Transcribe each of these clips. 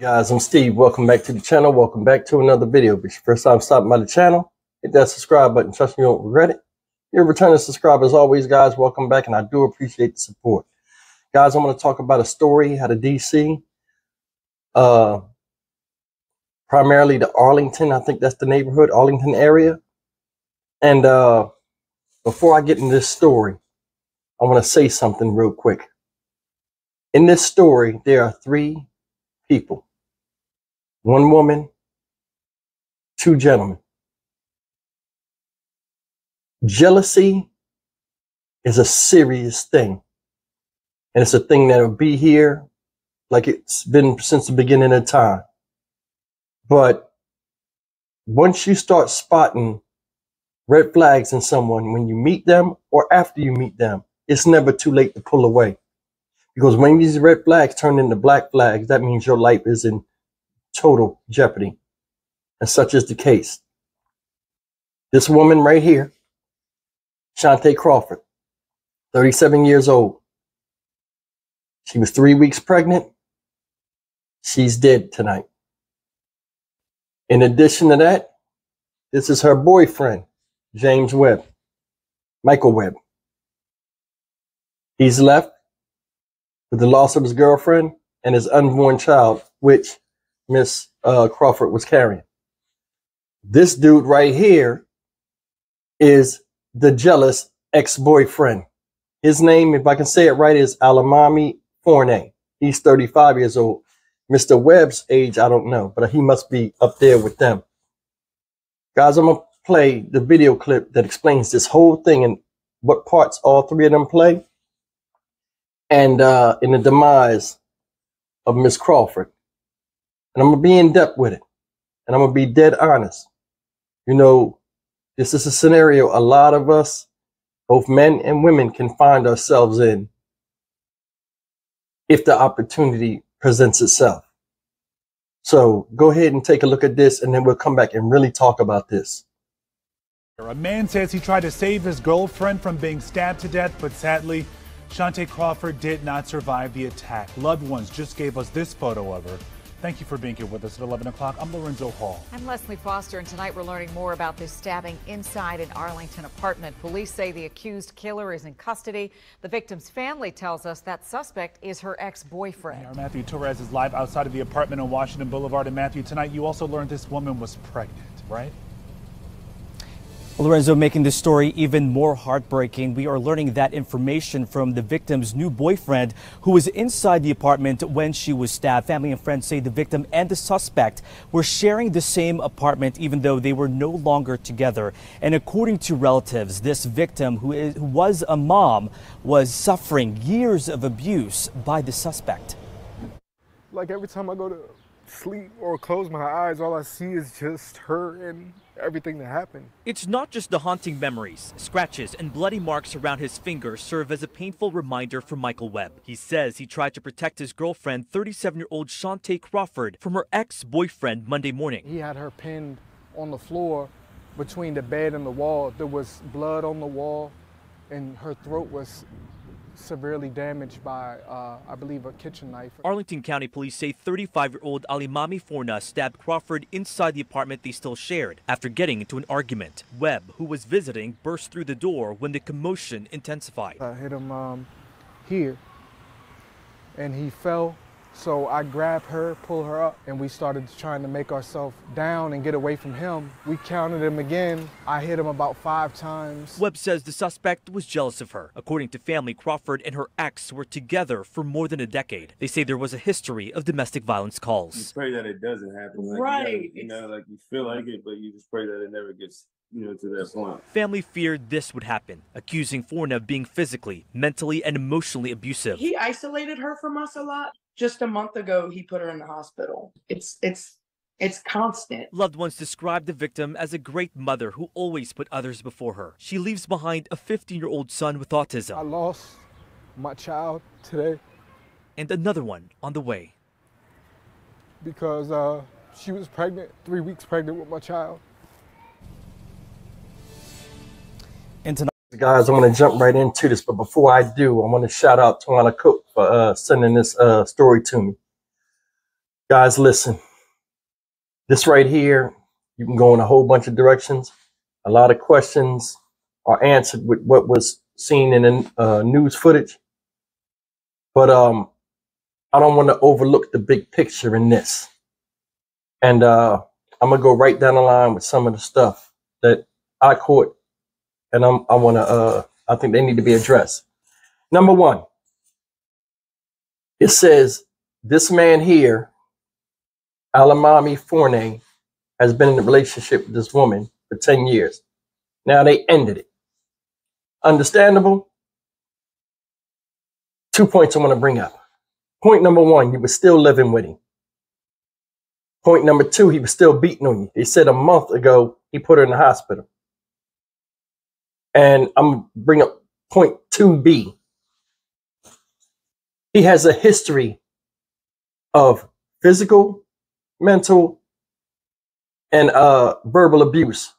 Guys, I'm Steve. Welcome back to the channel. Welcome back to another video. If it's your first time stopping by the channel, hit that subscribe button. Trust me, you won't regret it. You're a returning subscriber as always, guys. Welcome back, and I do appreciate the support. Guys, I'm going to talk about a story out of DC, primarily the Arlington. I think that's the neighborhood, Arlington area. And before I get into this story, I want to say something real quick. In this story, there are three people. One woman, two gentlemen. Jealousy is a serious thing. And it's a thing that'll be here like it's been since the beginning of time. But once you start spotting red flags in someone when you meet them or after you meet them, it's never too late to pull away. Because when these red flags turn into black flags, that means your life is in total jeopardy. And such is the case. This woman right here, Shante Crawford, 37 years old. She was 3 weeks pregnant. She's dead tonight. In addition to that, this is her boyfriend, James Webb, Michael Webb. He's left with the loss of his girlfriend and his unborn child, which Miss Crawford was carrying. This dude right here is the jealous ex-boyfriend. His name, if I can say it right, is Alamami Forney. He's 35 years old. Mr. Webb's age, I don't know, but he must be up there with them. Guys, I'm going to play the video clip that explains this whole thing and what parts all three of them play. And in the demise of Miss Crawford. And I'm going to be in depth with it. And I'm going to be dead honest. You know, this is a scenario a lot of us, both men and women, can find ourselves in if the opportunity presents itself. So go ahead and take a look at this, and then we'll come back and really talk about this. A man says he tried to save his girlfriend from being stabbed to death, but sadly, Shante Crawford did not survive the attack. Loved ones just gave us this photo of her. Thank you for being here with us at 11 o'clock. I'm Lorenzo Hall. I'm Leslie Foster, and tonight we're learning more about this stabbing inside an Arlington apartment. Police say the accused killer is in custody. The victim's family tells us that suspect is her ex-boyfriend. Our Matthew Torres is live outside of the apartment on Washington Boulevard. And Matthew, tonight you also learned this woman was pregnant, right? Lorenzo, making this story even more heartbreaking, we are learning that information from the victim's new boyfriend who was inside the apartment when she was stabbed. Family and friends say the victim and the suspect were sharing the same apartment even though they were no longer together. And according to relatives, this victim, who was a mom, was suffering years of abuse by the suspect. Like every time I go to sleep or close my eyes, all I see is just her and everything that happened. It's not just the haunting memories. Scratches and bloody marks around his fingers serve as a painful reminder for Michael Webb. He says he tried to protect his girlfriend, 37-year-old Shante Crawford, from her ex-boyfriend Monday morning. He had her pinned on the floor between the bed and the wall. There was blood on the wall, and her throat was severely damaged by, I believe, a kitchen knife. Arlington County Police say 35-year-old Alimami Forna stabbed Crawford inside the apartment they still shared after getting into an argument. Webb, who was visiting, burst through the door when the commotion intensified. I hit him here, and he fell. So I grabbed her, pulled her up, and we started trying to make ourselves down and get away from him. We counted him again. I hit him about 5 times. Webb says the suspect was jealous of her. According to family, Crawford and her ex were together for more than a decade. They say there was a history of domestic violence calls. You pray that it doesn't happen. Like, right. You know, like you feel like it, but you just pray that it never gets, to that point. Family feared this would happen, accusing Forna of being physically, mentally, and emotionally abusive. He isolated her from us a lot. Just a month ago, he put her in the hospital. It's constant. Loved ones described the victim as a great mother who always put others before her. She leaves behind a 15-year-old son with autism. I lost my child today. And another one on the way. Because she was pregnant, 3 weeks pregnant with my child. And tonight, Guys, I'm going to jump right into this, but before I do, I want to shout out to Tawana Cook for sending this story to me. Guys, listen. This right here, you can go in a whole bunch of directions. A lot of questions are answered with what was seen in the news footage. But I don't want to overlook the big picture in this. And I'm going to go right down the line with some of the stuff that I caught. And I think they need to be addressed. Number one, it says this man here, Alamami Forney, has been in a relationship with this woman for 10 years. Now they ended it. Understandable? 2 points I want to bring up. Point number one, you were still living with him. Point number two, he was still beating on you. They said a month ago, he put her in the hospital. And I'm going to bring up point 2B. He has a history of physical, mental, and verbal abuse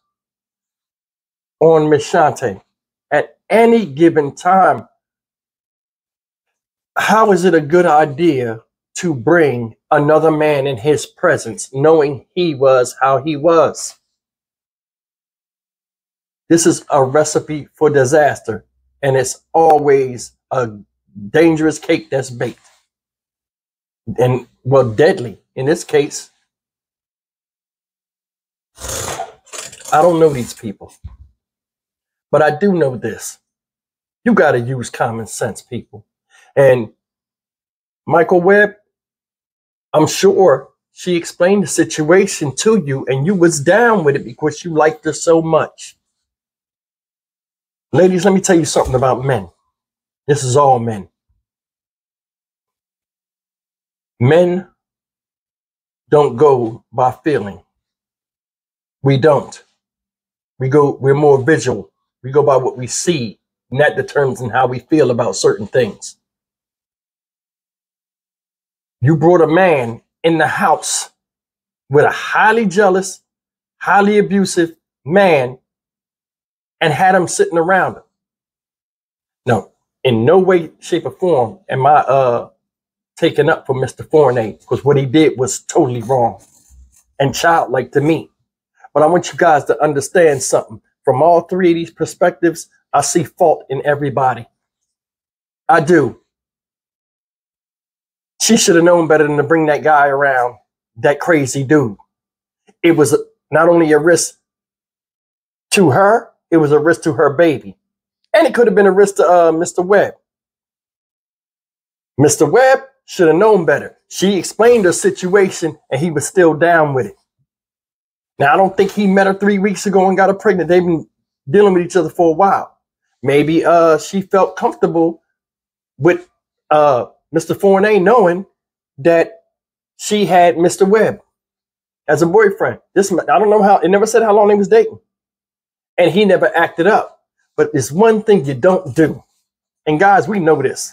on Miss Shante at any given time. How is it a good idea to bring another man in his presence, knowing he was how he was? This is a recipe for disaster, and it's always a dangerous cake that's baked. And, well, deadly in this case. I don't know these people, but I do know this. You got to use common sense, people. And Michael Webb, I'm sure she explained the situation to you and you was down with it because you liked her so much. Ladies, let me tell you something about men. This is all men. Men don't go by feeling. We don't. We're more visual. We go by what we see, and that determines how we feel about certain things. You brought a man in the house with a highly jealous, highly abusive man and had him sitting around him. No, in no way, shape, or form am I taking up for Mr. Forney, because what he did was totally wrong and childlike to me. But I want you guys to understand something. From all three of these perspectives, I see fault in everybody. I do. She should have known better than to bring that guy around, that crazy dude. It was not only a risk to her, it was a risk to her baby. And it could have been a risk to Mr. Webb. Mr. Webb should have known better. She explained her situation and he was still down with it. Now, I don't think he met her 3 weeks ago and got her pregnant. They've been dealing with each other for a while. Maybe she felt comfortable with Mr. Forney knowing that she had Mr. Webb as a boyfriend. I don't know how, it never said how long they was dating. And he never acted up. But there's one thing you don't do. And guys, we know this.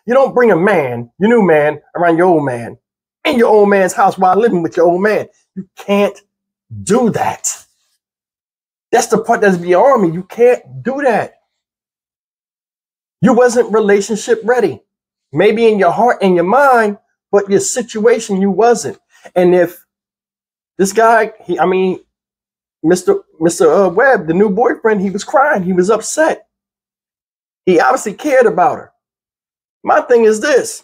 You don't bring a man, your new man, around your old man, in your old man's house while living with your old man. You can't do that. That's the part that's beyond me. You can't do that. You wasn't relationship ready. Maybe in your heart and your mind, but your situation, you wasn't. And if this guy, Mr. Webb, the new boyfriend, he was crying. He was upset. He obviously cared about her. My thing is this.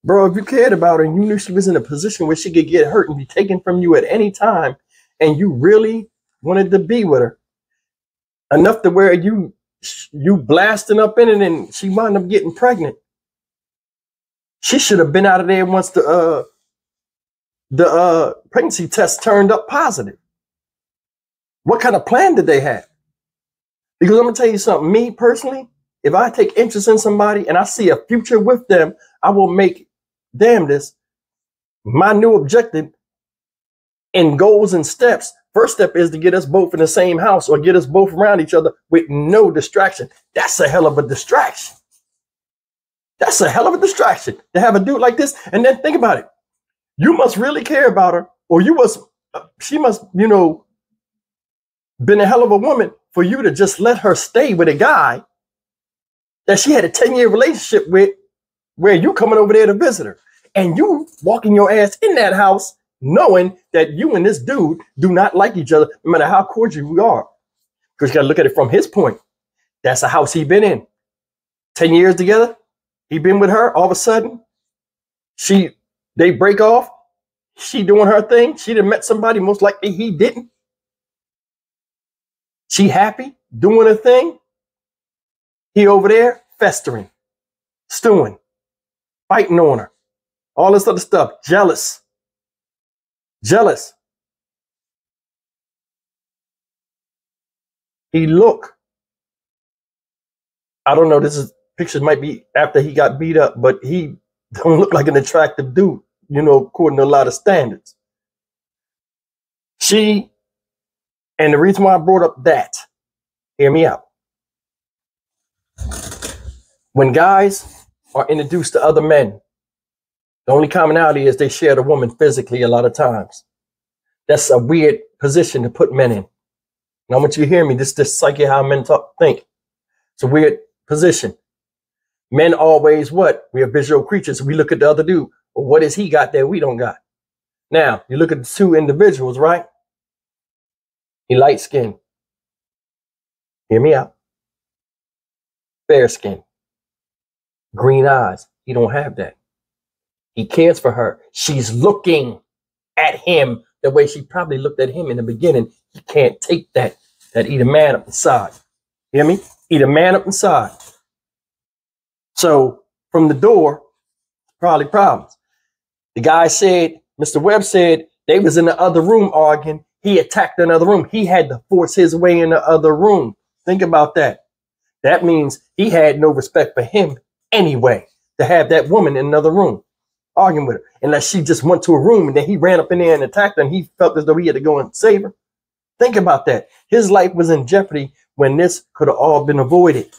Bro, if you cared about her and you knew she was in a position where she could get hurt and be taken from you at any time, and you really wanted to be with her, enough to where you blasting up in it and she wound up getting pregnant, she should have been out of there once the pregnancy test turned up positive. What kind of plan did they have? Because I'm going to tell you something. Me personally, if I take interest in somebody and I see a future with them, I will make my new objective in goals and steps. First step is to get us both in the same house or get us both around each other with no distraction. That's a hell of a distraction. That's a hell of a distraction to have a dude like this. And then think about it. You must really care about her, or she must, been a hell of a woman for you to just let her stay with a guy that she had a 10-year relationship with, where you coming over there to visit her. And you walking your ass in that house knowing that you and this dude do not like each other, no matter how cordial we are. Because you got to look at it from his point. That's a house he been in. 10 years together. He been with her. All of a sudden, they break off. She doing her thing. She done met somebody. Most likely he didn't. She happy, doing her thing. He over there festering, stewing, fighting on her. All this other stuff. Jealous. Jealous. He look. I don't know. Pictures might be after he got beat up, but he don't look like an attractive dude, according to a lot of standards. And the reason why I brought up that, hear me out. When guys are introduced to other men, the only commonality is they share the woman physically a lot of times. That's a weird position to put men in. And I want you to hear me. This is psyche how men think. It's a weird position. Men always what? We are visual creatures. We look at the other dude. Well, what has he got that we don't got? Now, you look at the two individuals, right? He light skinned. Hear me out. Fair skin. Green eyes. He don't have that. He cares for her. She's looking at him the way she probably looked at him in the beginning. He can't take that. That eat a man up inside. Hear me? Eat a man up inside. So from the door, probably problems. The guy said, Mr. Webb said, they was in the other room arguing. He attacked another room. He had to force his way in the other room. Think about that. That means he had no respect for him anyway, to have that woman in another room arguing with her, unless she just went to a room and then he ran up in there and attacked her and he felt as though he had to go and save her. Think about that. His life was in jeopardy when this could have all been avoided.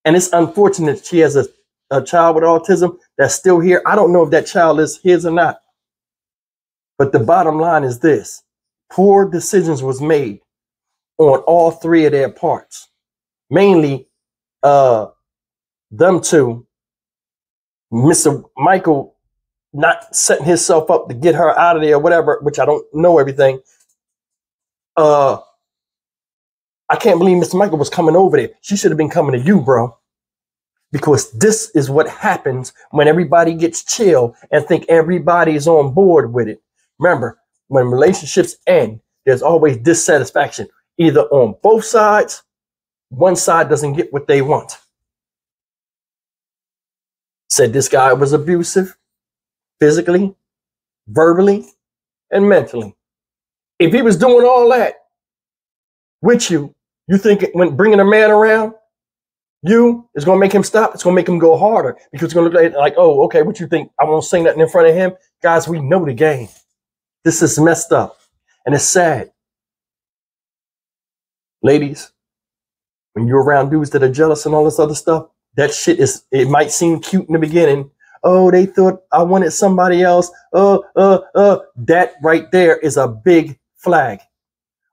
And it's unfortunate she has a child with autism that's still here. I don't know if that child is his or not. But the bottom line is this. Poor decisions was made on all three of their parts. Mainly them two. Mr. Michael not setting himself up to get her out of there or whatever, which I don't know everything. I can't believe Mr. Michael was coming over there. She should have been coming to you, bro. Because this is what happens when everybody gets chill and think everybody is on board with it. Remember, when relationships end, there's always dissatisfaction, either on both sides. One side doesn't get what they want. Said this guy was abusive, physically, verbally, and mentally. If he was doing all that with you, you think when bringing a man around you is going to make him stop? It's going to make him go harder because it's going to look like, oh, okay, what you think? I won't say nothing in front of him. Guys, we know the game. This is messed up and it's sad. Ladies, when you're around dudes that are jealous and all this other stuff, that shit it might seem cute in the beginning. Oh, they thought I wanted somebody else. That right there is a big flag.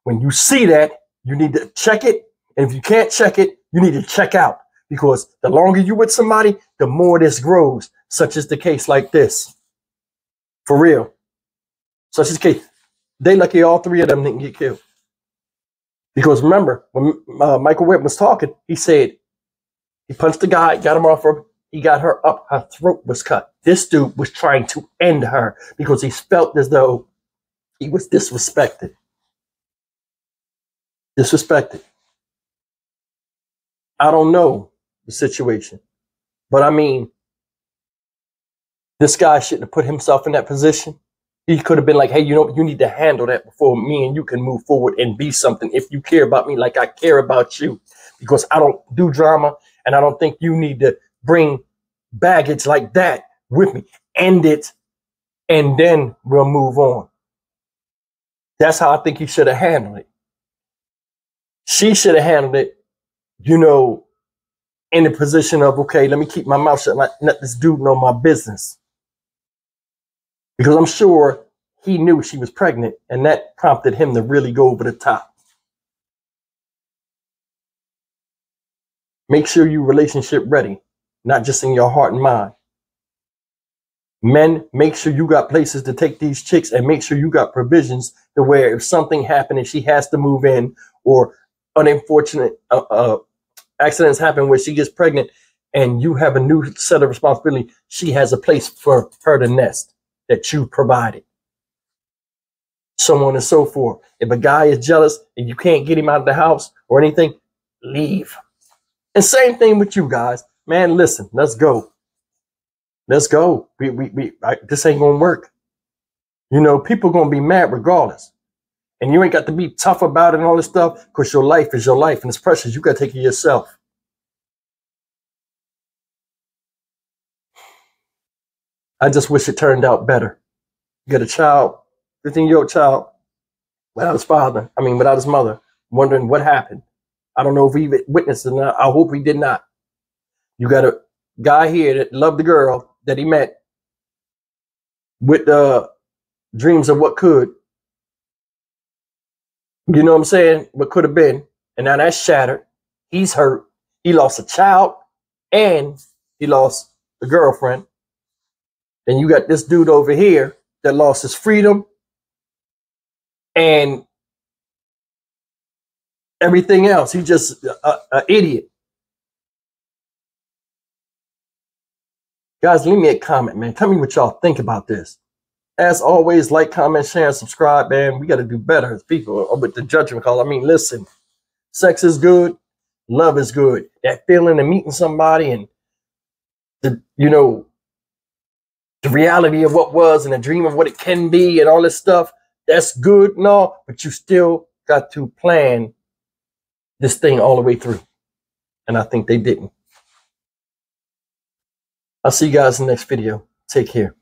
When you see that, you need to check it. And if you can't check it, you need to check out. Because the longer you're with somebody, the more this grows. Such is the case like this. For real. Such is the case. They lucky all three of them didn't get killed. Because remember, when Michael Webb was talking, he said, he punched the guy, got him off her. He got her up. Her throat was cut. This dude was trying to end her because he felt as though he was disrespected. Disrespected. I don't know the situation, but I mean, this guy shouldn't have put himself in that position. He could have been like, hey, you need to handle that before me and you can move forward and be something if you care about me like I care about you. Because I don't do drama and I don't think you need to bring baggage like that with me. End it and then we'll move on. That's how I think he should have handled it. She should have handled it, in the position of, okay, let me keep my mouth shut, let this dude know my business. Because I'm sure he knew she was pregnant and that prompted him to really go over the top. Make sure you're relationship ready, not just in your heart and mind. Men, make sure you got places to take these chicks, and make sure you got provisions to where if something happened and she has to move in, or unfortunate accidents happen where she gets pregnant and you have a new set of responsibility, she has a place for her to nest that you provided. So on and so forth. If a guy is jealous and you can't get him out of the house or anything, leave. And same thing with you guys. Man, listen, let's go. Let's go. This ain't gonna work. You know, people gonna be mad regardless. And you ain't got to be tough about it and all this stuff, because your life is your life and it's precious. You gotta take it yourself. I just wish it turned out better. You got a child, 15-year-old child, without his father, without his mother, wondering what happened. I don't know if he witnessed it or not. I hope he did not. You got a guy here that loved the girl that he met with dreams of what could. You know what I'm saying? What could have been. And now that's shattered. He's hurt. He lost a child and he lost a girlfriend. Then you got this dude over here that lost his freedom and everything else. He's just an idiot. Guys, leave me a comment, man. Tell me what y'all think about this. As always, like, comment, share, and subscribe, man. We got to do better as people with the judgment call. Listen, sex is good. Love is good. That feeling of meeting somebody and the reality of what was and the dream of what it can be and all this stuff, that's good and all, but you still got to plan this thing all the way through. And I think they didn't. I'll see you guys in the next video. Take care.